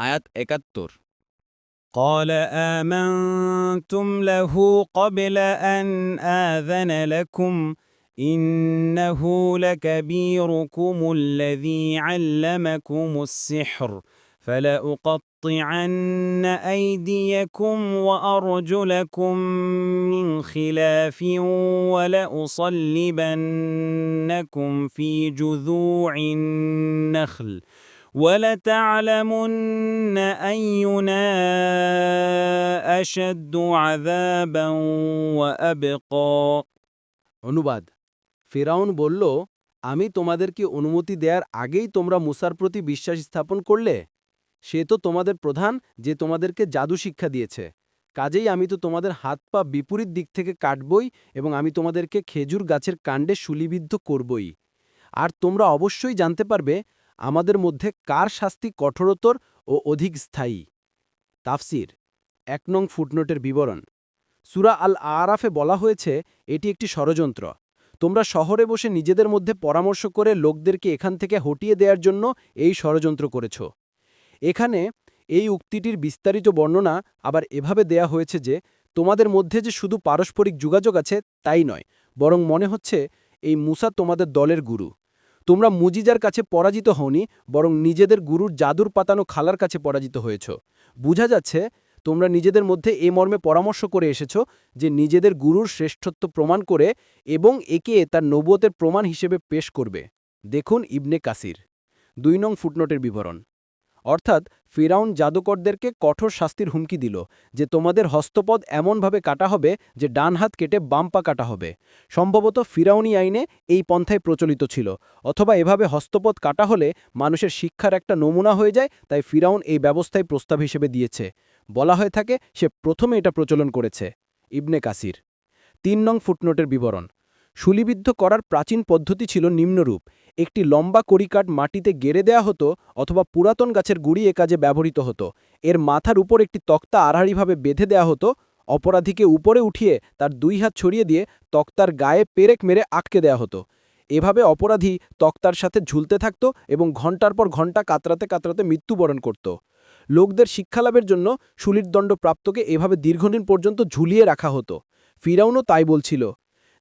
আয়াত ৭১। قال آمنتم له قبل أن آذن لكم إنه لكبيركم الذي علمكم السحر فلأقطعن أيديكم وأرجلكم من خلاف ولأصلبنكم في جذوع النخل ولتعلمن أينا أشد عذابا وأبقى। অনুবাদ ফিরাউন বলল, আমি তোমাদেরকে অনুমতি দেওয়ার আগেই তোমরা মুসার প্রতি বিশ্বাস স্থাপন করলে? সে তো তোমাদের প্রধান, যে তোমাদেরকে জাদু শিক্ষা দিয়েছে। কাজেই আমি তো তোমাদের হাত পা বিপরীত দিক থেকে কাটবই এবং আমি তোমাদেরকে খেজুর গাছের কাণ্ডে শুলিবিদ্ধ করবই। আর তোমরা অবশ্যই জানতে পারবে আমাদের মধ্যে কার শাস্তি কঠোরতর ও অধিক স্থায়ী। তাফসির ১ নং ফুটনোটের বিবরণ। সূরা আল আরাফে বলা হয়েছে এটি একটি ষড়যন্ত্র। তোমরা শহরে বসে নিজেদের মধ্যে পরামর্শ করে লোকদেরকে এখান থেকে হটিয়ে দেওয়ার জন্য এই ষড়যন্ত্র করেছ। এখানে এই উক্তিটির বিস্তারিত বর্ণনা আবার এভাবে দেয়া হয়েছে যে তোমাদের মধ্যে যে শুধু পারস্পরিক যোগাযোগ আছে তাই নয়, বরং মনে হচ্ছে এই মুসা তোমাদের দলের গুরু। তোমরা মুজিজার কাছে পরাজিত হওনি, বরং নিজেদের গুরুর জাদুর পাতানো খালার কাছে পরাজিত হয়েছ। বোঝা যাচ্ছে তোমরা নিজেদের মধ্যে এ মর্মে পরামর্শ করে এসেছ যে নিজেদের গুরুর শ্রেষ্ঠত্ব প্রমাণ করে এবং একে তার নবুয়তের প্রমাণ হিসেবে পেশ করবে। দেখুন ইবনে কাসির ২ নং ফুটনোটের বিবরণ। অর্থাৎ ফিরাউন জাদুকরদেরকে কঠোর শাস্তির হুমকি দিল যে তোমাদের হস্তপদ এমনভাবে কাটা হবে যে ডান হাত কেটে বাম পা কাটা হবে। সম্ভবত ফিরাউনি আইনে এই পন্থায় প্রচলিত ছিল, অথবা এভাবে হস্তপদ কাটা হলে মানুষের শিক্ষার একটা নমুনা হয়ে যায়, তাই ফিরাউন এই ব্যবস্থায় প্রস্তাব হিসেবে দিয়েছে। বলা হয়ে থাকে সে প্রথমে এটা প্রচলন করেছে। ইবনে কাসির ৩ নং ফুটনোটের বিবরণ। শুলিবিদ্ধ করার প্রাচীন পদ্ধতি ছিল নিম্নরূপ: একটি লম্বা কড়িকাঠ মাটিতে গেড়ে দেয়া হতো অথবা পুরাতন গাছের গুড়ি এ কাজে ব্যবহৃত হতো। এর মাথার উপর একটি তক্তা আড়াআড়িভাবে বেঁধে দেয়া হতো। অপরাধীকে উপরে উঠিয়ে তার ২ হাত ছড়িয়ে দিয়ে তক্তার গায়ে পেরেক মেরে আটকে দেয়া হতো। এভাবে অপরাধী তক্তার সাথে ঝুলতে থাকত এবং ঘণ্টার পর ঘণ্টা কাতরাতে কাতরাতে মৃত্যুবরণ করত। লোকদের শিক্ষালাভের জন্য শুলির দণ্ড প্রাপ্তকে এভাবে দীর্ঘদিন পর্যন্ত ঝুলিয়ে রাখা হতো। ফিরাউনও তাই বলছিল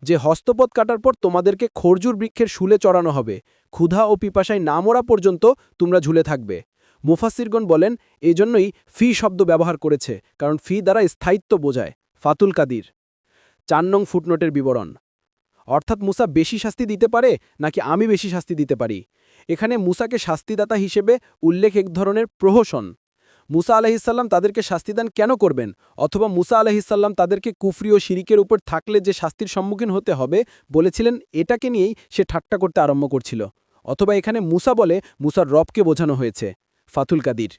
যে হস্তপদ কাটার পর তোমাদেরকে খরজুর বৃক্ষের শুলে চড়ানো হবে, ক্ষুধা ও পিপাসায় না মরা পর্যন্ত তোমরা ঝুলে থাকবে। মুফাসসিরগণ বলেন এজন্যই ফি শব্দ ব্যবহার করেছে, কারণ ফি দ্বারা স্থায়িত্ব বোঝায়। ফাতুল কাদির ৪ নং ফুটনোটের বিবরণ। অর্থাৎ মুসা বেশি শাস্তি দিতে পারে নাকি আমি বেশি শাস্তি দিতে পারি? এখানে মুসাকে শাস্তিদাতা হিসেবে উল্লেখ এক ধরনের প্রহসন। মুসা আলাইহিসসালাম তাদেরকে শাস্তিদান কেন করবেন? অথবা মুসা আলাইহিসসালাম তাদেরকে কুফরি ও শিরিকের উপর থাকলে যে শাস্তির সম্মুখীন হতে হবে বলেছিলেন, এটাকে নিয়েই সে ঠাট্টা করতে আরম্ভ করছিল। অথবা এখানে মুসা বলে মুসার রবকে বোঝানো হয়েছে। ফাতুল কাদির